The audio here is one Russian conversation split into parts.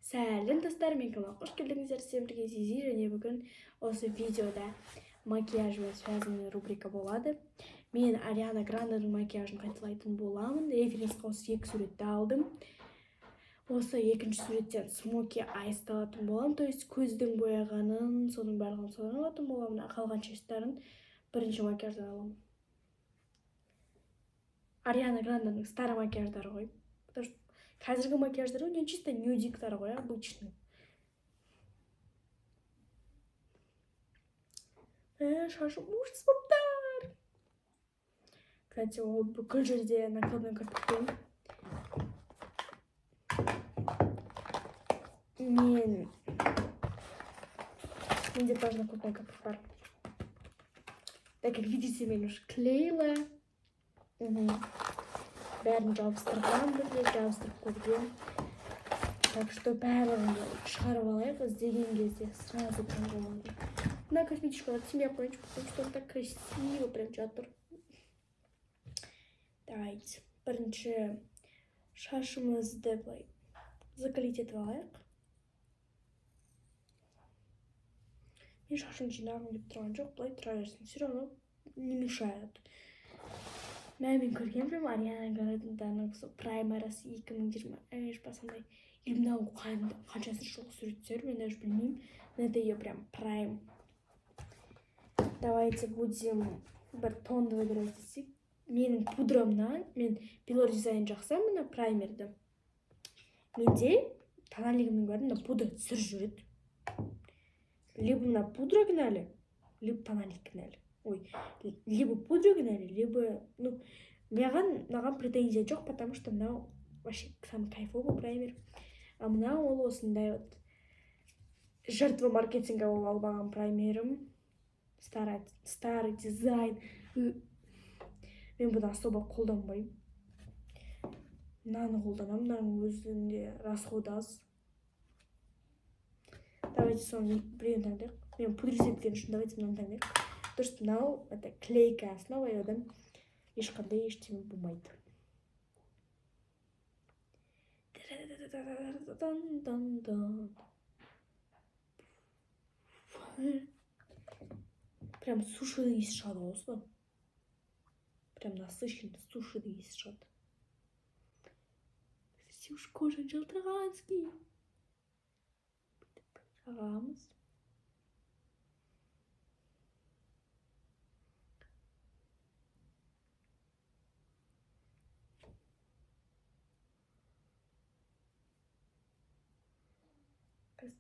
Сәлем достар, мен каналға қош келдіңіздер. Сіздермен бірге Зизи, және бүгін осы видеода макияжмен связанный рубрика болады. Мен Ариана Гранdeның макияжын қайталайтын боламын. Референсқа осы екі суретті алдым. Осы екінші суреттен смоки айсты алатын боламын. То есть көздің бояғанын, соның барлығын содан алатын боламын. Қалған шаштарын бірінші макияждан аламын. Ариана Гранdeның старый макияждары ғой. Потому что қазіргі макияждары у нее чисто нюдиктар ғой, обычный. Шашым ужас боптар. Кстати, ол бүкіл жерде накладной кірпікпен. Менде тоже накладной кірпік бар. Так как видите, мен уже клеила. Бәрін жабыстырған, жабыстырып көрген. Так что бәрін шығарып алайық, іздеген кезде сразу таңғы болады. Мына косметичкаларды семья қойыншы, потому что он так красиво прям жатыр. Давайте. Бірінші шашымызды былай закалить етіп алайық. Мен шашын жинағым деп тұрған жоқ, былай тұра берсін. Все равно не мешает. Мен көрген прям Ариана Гранdeның праймерасы 2020 басындай. Мынау қаншасы жылғы суреттер, мен даже білмеймін. Это ее прям прайм. Давайте будем бір тонды выбирать десек. Менің пудрамнан, мен Белор дизайн жақсам, мына праймерді. Менде тональнигімнің бәрін пудра түсір жүреді. Либо мына пудра кінәлі, либо тональник кінәлі. Ой, либо пудра кінәлі, либо, маған претензия жоқ, потому что мынау вообще самый кайфовый праймер. А мынау ол осындай вот жертва маркетинга болып албаған праймерім. Старый дизайн. Мен бұны особо қолданбаймын. Мынаны қолданамын, мынаның өзінде расход аз. Давайте соны біреуін таңдайық. Мен пудризм еткен үшін давайте мынаны таңдайық. То что мынау это клейкая основа, и одан ешқандай ештеңе болмайды. Прям сушеный иіс шығады осылай. Прям насыщенный сушеный иіс шығады. Кстати, уж кожа жылтырағанский. Жағамыз.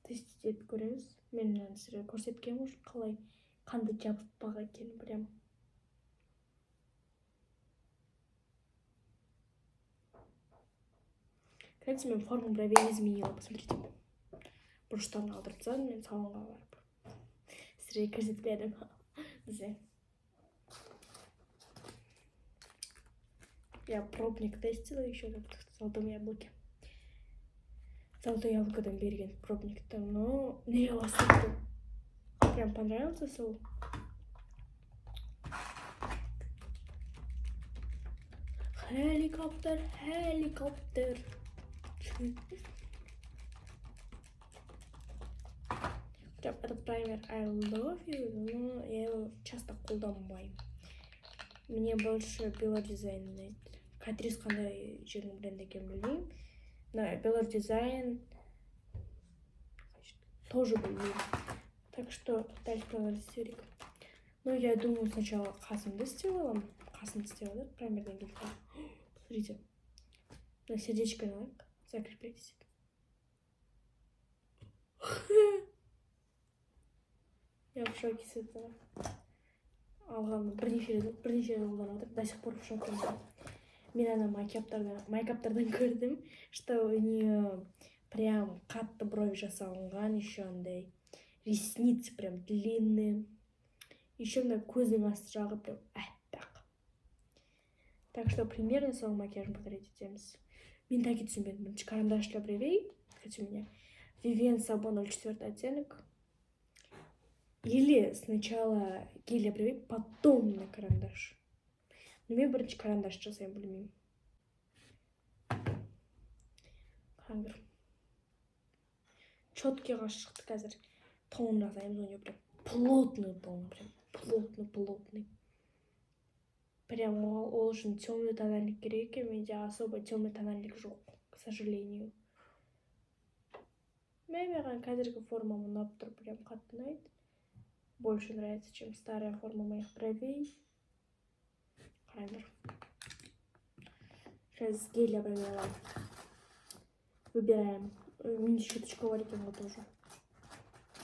Тест етіп көреміз. Мен сіздерге көрсеткенім үшін қалай қанды жабытпақ екен прям. Кстати, мен форму бровей изменила, посмотрите. Бұрыштарын алдырып тастадым, мен салонға барып. Сіздерге көрсетпедім. Я пробник тестила еще как-то в Золотом яблоке. Золотое яблокодан берген пробникті, но не осыпты. Прям понравился сол. Helikopter. Прям этот праймер I love you, но я его часто қолданбаймын. Мне больше Белор дизайн ұнайды. Катрис қандай жердің бренд екенін білмеймін. Но Белор дизайн тоже білмеймін. Так что дальше проанализируем. Ну, я думаю, сначала қасымды істеуім. Қасымды істеуім, праймерден келді. Посмотрите. На сердечко надо. Закрепляйтесь. Я в шоке с этого. Алғанмын бірнеше жыл қолданып отыр. До сих пор в шоке. Мен ана майкаптардан көрдім, что у нее прям қатты брови жасалынған, еще андай ресницы прям длинные. Еще мына көздің асты жағы прям аппақ. Так что примерно сол макияжын повторить етеміз. Мен так и түсінбедім. Бірінші карандаш для бровей. Кстати, у меня Vivienne Sabon 04 оттенок. Или сначала гель для бровей, потом на карандаш. Но мен бірінші карандаш жасаймын, білмеймін. Хангер. четкийға шықты қазір. Тон жасаймыз, у нее прям плотный тон, прям плотный. Прям ол үшін темный тональник керек екен, менде особо темный тональник жоқ, к сожалению. Маған қазіргі формам ұнап тұр, прям қатты ұнайды. Больше нравится, чем старая форма моих бровей. Хайдер. Сейчас гель обновила. Выбираем. Мини-щеточка варить его тоже.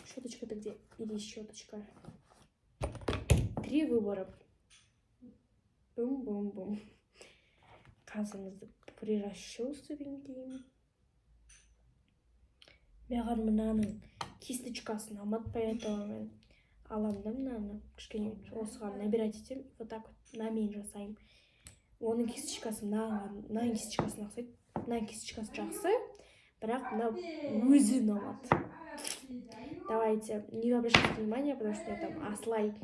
Щеточка-то где? Иди, щеточка. 3 выбора. Бум-бум-бум. Қазымызды прирасчёстываем деймін. Маған мынаның кисточкасын ұнатпай айтамын. Аламын да мынаны. Кішкене осыған набирать етемін. Вот так вот намен жасаймын. Оның кисточкасы мынаның кисточкасына ұқсайды. Мынаның кисточкасы жақсы, бірақ мына өзі ұнамады. Давайте, не обращайте внимания, потому что я там Аслай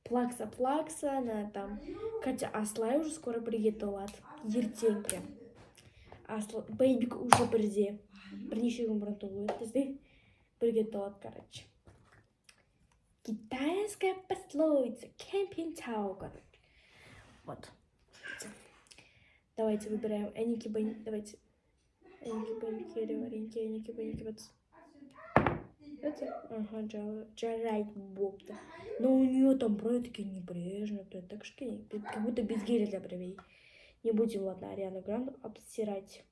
плакса, она там, хотя Аслай уже скоро бригет олады. Ертең прям. Бэйбик уже бірде. Бірнеше күн бұрын толует бізде. Бригет олады, короче. Китайская пословица. Кемпинг тауган. Вот. Давайте выбираем эники-бэники. Давайте. Эники-бэники, вот. Это? Ага, жарайт бобта. Но у нее там брови такие небрежные, так что как будто без геля для бровей. Не будем, ладно, Ариану Гранде обстирать.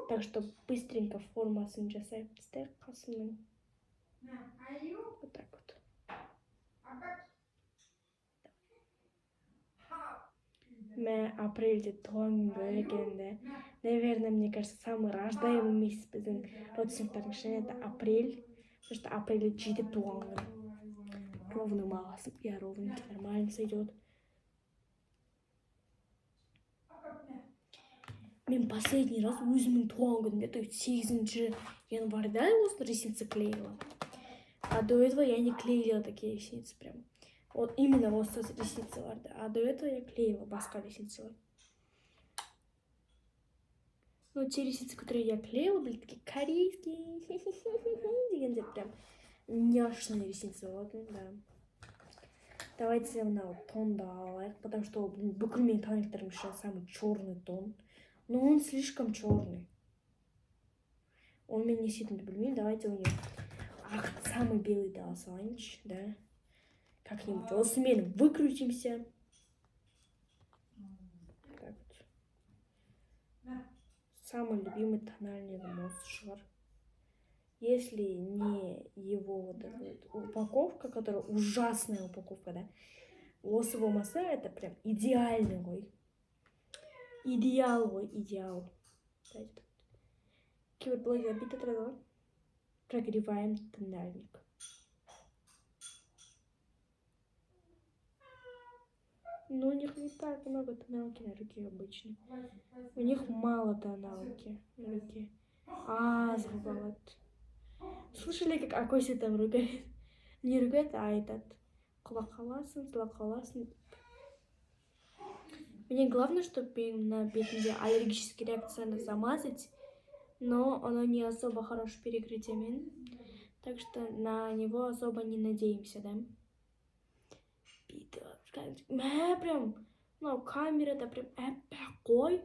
Так что быстренько формасын жасайып тастайық қасымның. Вот так вот. Апрельде туған күні екен. Наверное, мне кажется, самый рождаемый месяц біздің родственниктардың ішінде это апрель. Потому что апрельде 7 туған күні. Ровно малосым. Я ровненький, нормально сойдет. Мен последний раз өзімнің туған күнімде, то есть 8 январьда осы ресницы клеила. А до этого я не клеила такие ресницы прям. Вот именно вот ресницы варды. А до этого я клеила басқа ресницы. Но те ресницы, которые я клеила, были такие корейские. Дегенде прям няшные ресницы. Вот, да. Давайте мына тонды алайық, потому что бүкіл менің тональниктарым үшін самый черный тон. Но он слишком черный. Он меня не сильно білмеймін. Давайте у него самый белый салайыншы, да. Как-нибудь осымен выкрутимся. Так вот. Самый любимый тональный мосс шығар. Если не его вот эта вот упаковка, которая ужасная упаковка, да. Осы болмаса, это прям идеальный ғой. Идеал. Кейбір блогер бүйтіп отырады ғой. Прогреваем тональник. Но у них не так много тоналки на руке обычно. У них мало тоналки на руке. Забывала. Слышали, как Акося там ругает? Не ругает, а этот. Құлақ-қаласын. Мне главное, чтобы на бетінде аллергические реакцияны замазать, но оно не особо хорошее перекрытие. Так что на него особо не надеемся, да? Прям, ну, камера-то прям әппақ қой.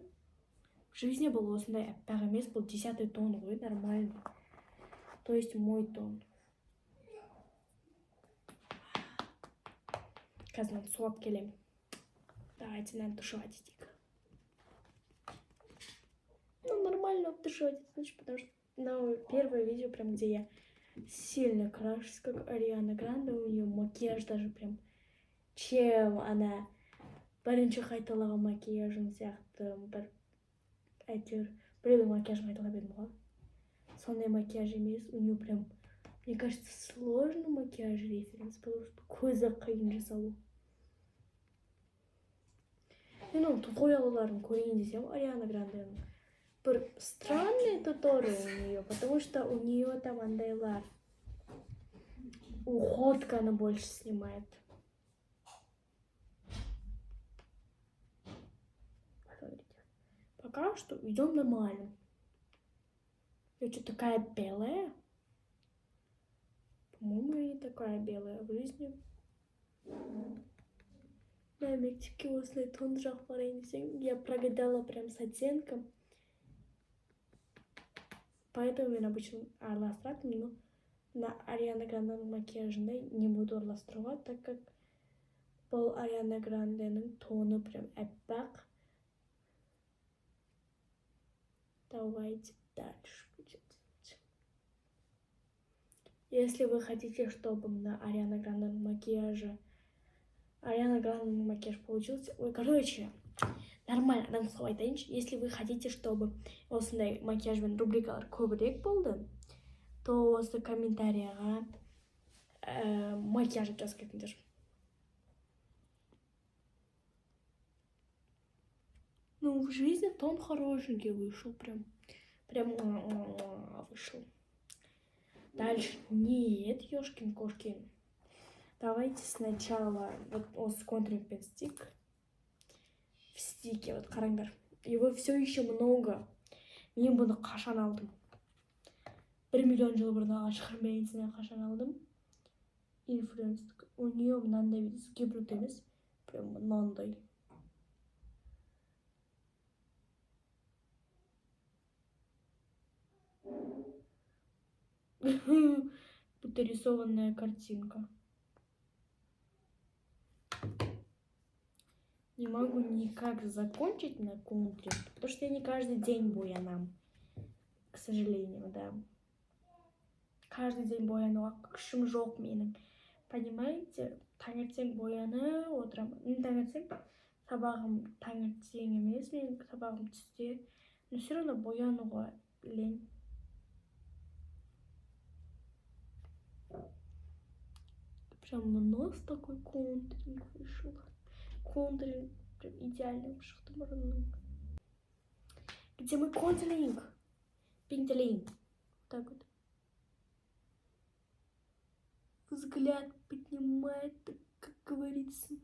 В жизни был осындай әппақ емес, был 10-й тон ғой, нормально. То есть мой тон. Қазір надо сулап келем. Давайте надо тушевать стик. Ну, нормально тушевать, значит, потому что первое видео, прям где я сильно крашусь, как Ариана Гранде, у нее макияж даже прям, чем она бірінші қайталаған макияжын сияқты бір әйтеуір біреудің макияжын қайталап едім ғой. Сондай макияж емес, у нее прям, мне кажется, сложный макияж референс, потому что көзі қиын жасалу. Мен оның туториалдарын көрейін десем, Ариана Гранденің бір странный туториал у нее, потому что у нее там андайлар. Уходка она больше снимает. Смотрите. Пока что идем нормально. Я что, такая белая? По-моему, я не такая белая в жизни. Да, мектепке осылай тон жақ барайын десең, я прогадала прям с оттенком. Поэтому мен обычно араластыратынмын, но на Ариана Гранdeның макияжында не буду араластыруға, так как бұл Ариана Гранденің тоны прям әппақ. Давайте дальше. Если вы хотите, чтобы на Ариана Гранденың макияж получился... Ой, короче, нормально, адам қылып айтайыншы. Если вы хотите, чтобы осындай макияжбен рубрикалар көбірек болды, то осы комментарияға макияж жазып кетіңдер. Ну, в жизни тон хорошенький вышел, прям вышел. Дальше. Нет, ёшкин-кошкин. Давайте сначала вот с контуринг пен стик. В стике, вот қараңдар. Его все еще много. Мен бұны қашан алдым? 1 миллион жыл бұрын алған шығармайынсына қашан алдым? Инфлюенстік. У нее мынандай видите, гибрид емес. Прям мынандай. Будто рисованная картинка. Не могу никак закончить на контуре, потому что я не каждый день боянам. К сожалению, да. Каждый день боянуға күшім жоқ менің. Понимаете? Таңертең боянып отырамын. Таңертең сабағым таңертең емес, менің сабағым түсте. Но все равно боянуға лень. Прям у нас такой контуринг вышел. Контуринг прям идеальным шахтоморным. Где мой контуринг? Пентелин. Так вот. Взгляд поднимает, как говорится.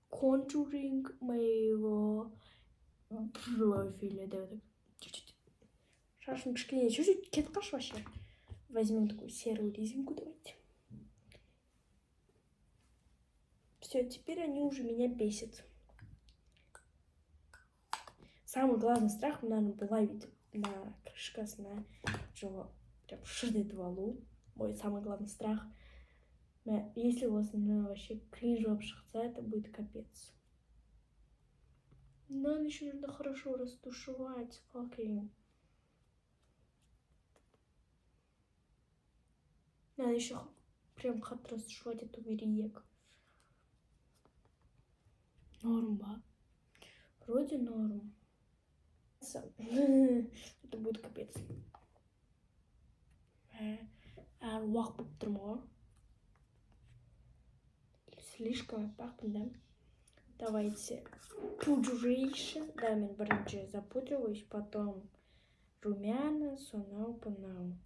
Контуринг моего профиля. Да, вот чуть-чуть. Шашин кішкене чуть-чуть кетіп қалшы вообще. Возьмем такую серую резинку, давайте. Все, теперь они уже меня бесят. Самый главный страх, наверное, была ведь на крышкасына жылы прям шырдет валу. Мой самый главный страх. Если у вас вообще кринж шықса, это будет капец. Нам еще нужно хорошо растушевать. Окей. Надо еще прям хат растушевать эту вериек. Норм, ба? Вроде норм. Это будет капец. Уақ болып тұрмын ғой. Слишком опасно, да? Давайте pudration. Да, мен бірінші запудриваюсь, потом румяна, сонау, понау.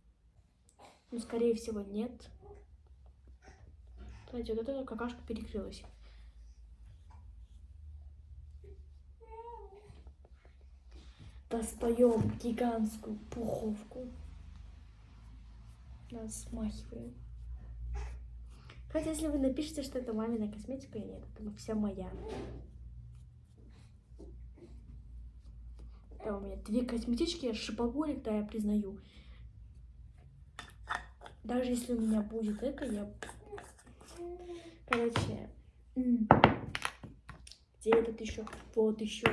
Ну, скорее всего, нет. Кстати, вот эта какашка перекрылась. Достаем гигантскую пуховку. Нас смахиваем. Хотя, если вы напишите, что это мамина косметика, нет, это вся моя. Да, у меня 2 косметички, я шопоголик, да, я признаю. Даже если у меня будет это, я... Короче... Где этот еще? Вот еще.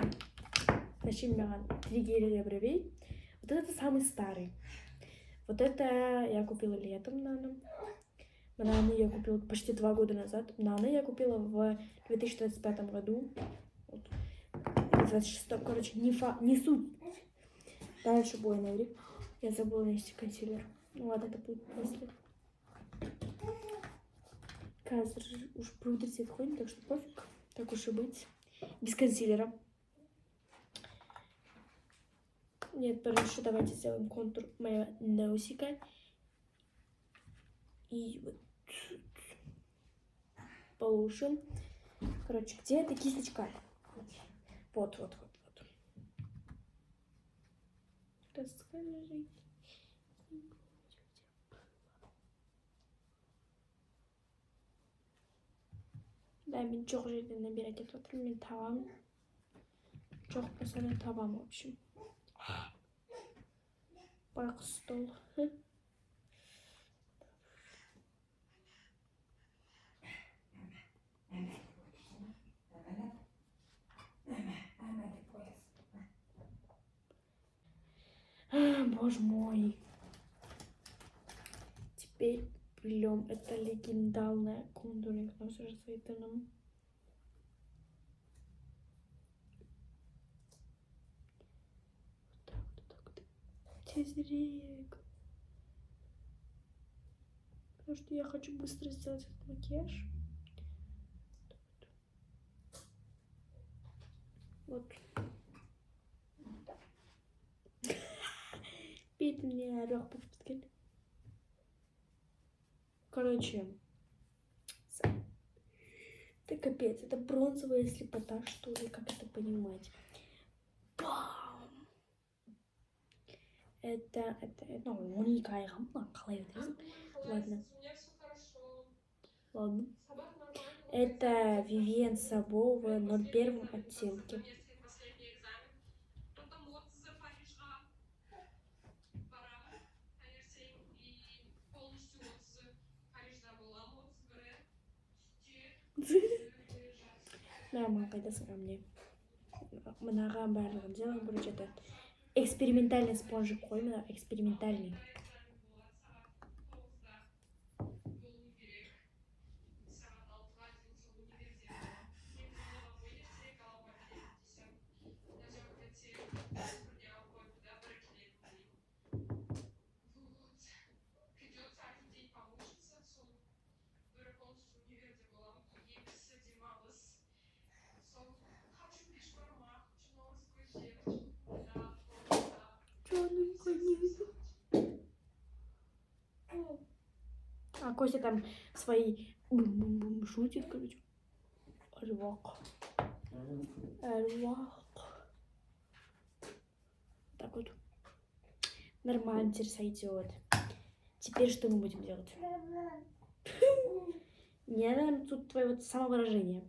Зачем мне 3 геля для бровей? Вот это самый старый. Вот это я купила летом, наверное. Бананы я купила почти 2 года назад. Бананы я купила в 2025 году. Вот. 26, короче, не суть. Дальше бойный рик. Я забыла нести консилер. Ну ладно, это будет после. Казр уж пудр цвет ходит, так что пофиг. Так уж и быть. Без консилера. Нет, короче, давайте сделаем контур моего носика. И вот положим. Короче, где эта кисточка? Вот. Расскажи. Да, мен жоқ жерден набирать етіп отырмын, мен табамын. Жоқ болса да табамын, в общем. Байқұс стол. Боже мой. Теперь плем это легендарное кондуринг на все же сайтаном. Вот так. Тезрик. Потому что я хочу быстро сделать этот макияж. Вот. Бит мне орёх подпускать. Короче, это капец, это бронзовая слепота, что ли, как это понимать? Бам! Это, ну, уникальная Ладно. Ладно. Это Вивьен Сабо в 01 оттенке. Нормально, когда сравни. Мынаған барлығын делаем, короче, это экспериментальный спонжик қой, мына экспериментальный. А Костя там свои бум-бум-бум шутит, короче. Рвак. Так вот. Нормально, теперь сойдет. Теперь что мы будем делать? Не, наверное, тут твое вот самовыражение.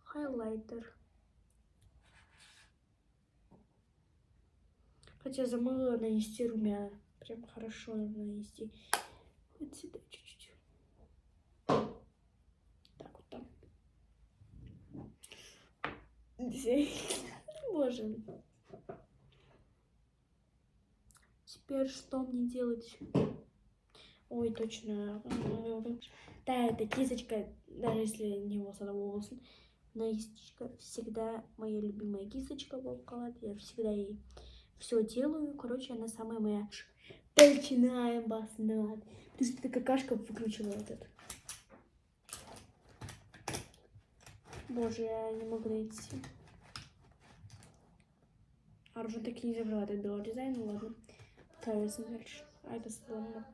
Хайлайтер. Хотя забыла нанести румяна. Прям хорошо надо нанести. Вот сюда чуть-чуть. Так вот там. Боже. Теперь что мне делать? Ой, точно. Да, эта кисточка, даже если не волосы, но кисточка всегда моя любимая кисточка Волколад. Я всегда ей все делаю. Короче, она самая моя. Начинаем баснать. Потому что эта какашка выключила этот. Боже, я не могу найти. А уже таки не забрала этот белый дизайн, ну ладно. Пытаюсь дальше. А это сломано.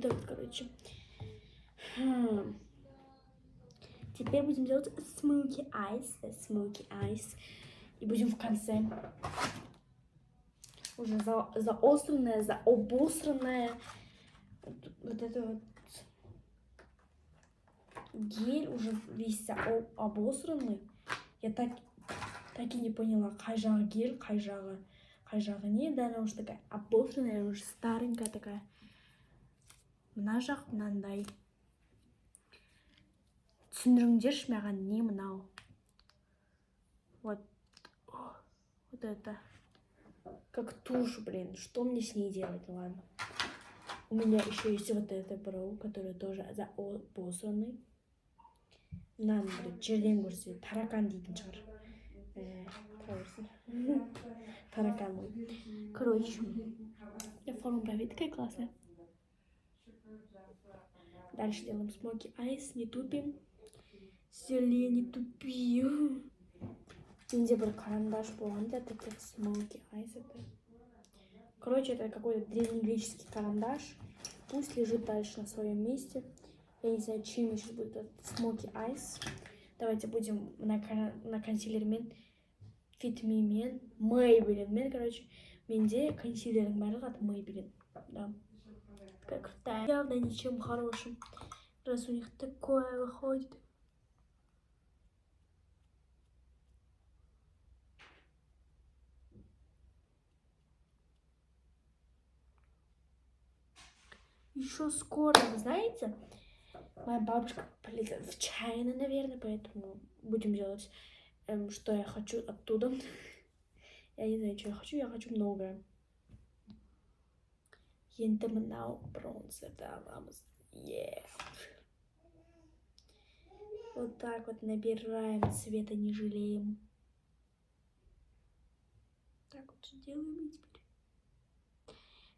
Так, короче. Теперь будем делать smoky eyes. И будем в конце уже заостренное, заобосранное. Вот это вот гель уже весь обосранный. Я так и не поняла, қай жағы гель, қай жағы не. Да, она уже такая обосранная, уже старенькая такая. Мына жақ мынандай. Түсіндіріңдерші маған не мынау. Вот это. Как тушь, блин. Что мне с ней делать? Ладно. У меня еще есть вот это броу, который тоже заобосранный. Мынаны бір жерден көрсе таракан дейтін шығар. Таракан мой. Короче, форма бровей такая классная. Дальше делаем smoky eyes, не тупим. Селе, не тупи. Менде бір карандаш болғанда, таких smoky eyes это. Короче, это какой-то древнегреческий карандаш. Пусть лежит дальше на своем месте. Я не знаю, чем еще будет этот smoky eyes. Давайте будем на консилермен Fit Me мен, Maybelline мен, короче, менде консилердің барлығы от Maybelline. Да. Как крутая. Явно ничем хорошим, раз у них такое выходит. Еще скоро, вы знаете, моя бабушка полетела в Чайна, наверное, поэтому будем делать, что я хочу оттуда. Я не знаю, что я хочу многое. Енді мынау бронзерді аламыз. Вот так вот набираем цвета, не жалеем. Так вот делаем и теперь.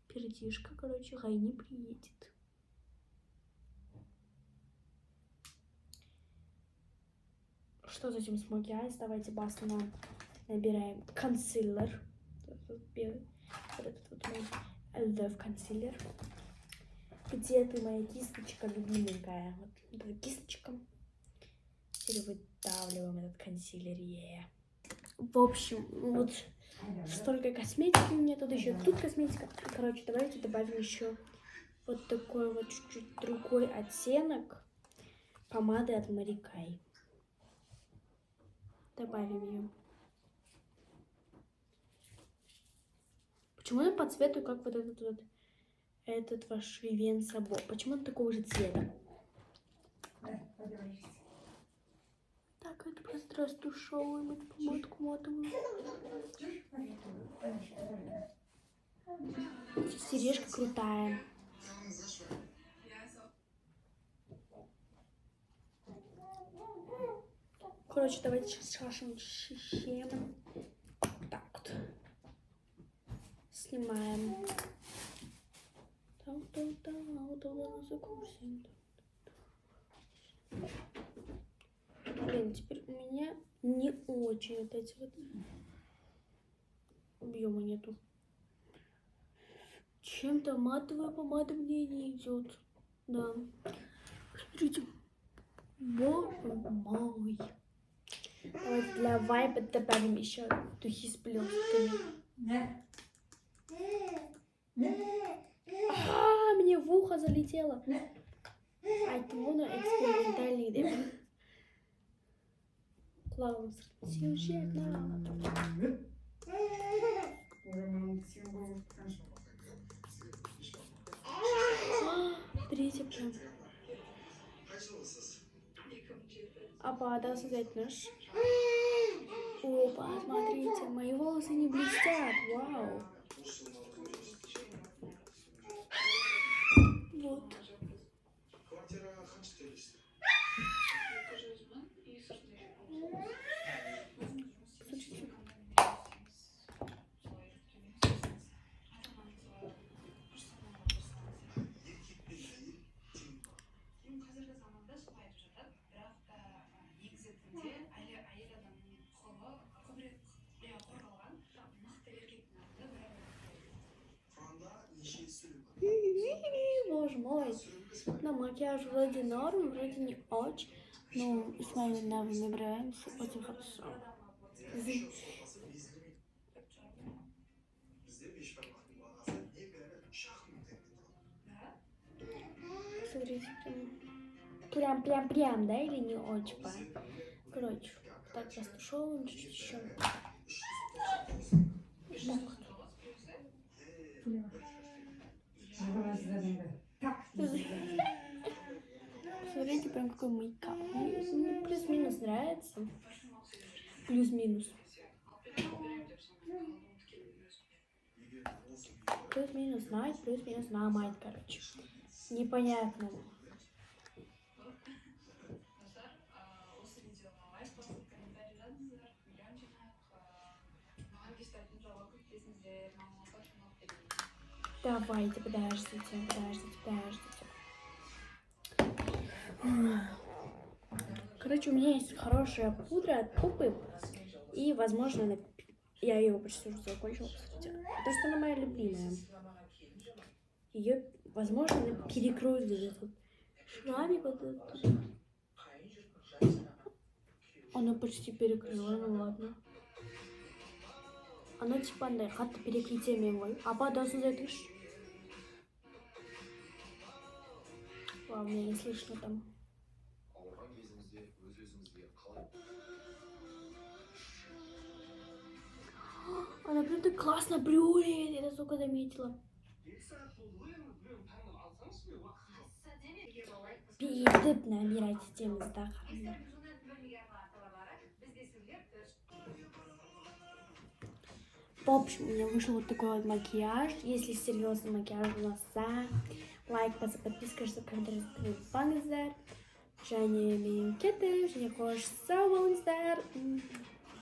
Пердишка, короче, Гайни приедет. Что затем смоки айс? Давайте баста набираем консилер. Белый. Вот этот вот мой Elf консилер. Где ты, моя кисточка любименькая? Вот эта кисточка. Теперь выдавливаем этот консилер. В общем, вот столько косметики у меня. Тут еще тут косметика. Короче, давайте добавим еще вот такой вот чуть-чуть другой оттенок помады от Mary Kay. Добавим ее. Почему я по цвету, как вот этот ваш Vivienne Sabo? Почему он такого же цвета? Так, это просто растушевываем эту помадку матовую. Сережка крутая. Короче, давайте сейчас шашем щемом. Так вот. Снимаем. Блин, теперь у меня не очень вот эти вот объема нету. Чем-то матовая помада мне не идет. Да. Смотрите. Мой. Давайте для вайба добавим еще духи с блестками. Мне в ухо залетело. Айтмуна экспериментальный дым. Клаус. Сюжет, Смотрите, прям. Апада создать наш. Опа, смотрите, мои волосы не блестят. Вау. Вот. Боже мой. Но макияж вроде норм, вроде не очень. Но с моими навыками набираемся очень хорошо. Смотрите, прям, да, или не очень? Короче, так растушевываем чуть-чуть еще. Так вот. Смотрите, прям какой мейкап. Мне плюс-минус нравится. Плюс-минус. Плюс-минус найт, плюс-минус на майт, короче. Непонятно. Давайте, подождите. Короче, у меня есть хорошая пудра от Пупы. И, возможно, я ее почти уже закончила, кстати. Потому что она моя любимая. Ее, возможно, она перекроет вот этот шрамик. Вот этот. Она почти перекрыла, ну ладно. Оно типа андай қатты переплетемен ғой. Апа, дауысыңызды айтыңызшы. Вау, меня не слышно там. Она прям так классно блюет, я только заметила. Бүйтіп набирать етеміз да қараңдар. В общем, у меня вышел вот такой вот макияж. Если серьезный макияж у нас лайк басып, подписка жасап, комментарий жазып, және мен кеттім, және қош сау болыңыздар.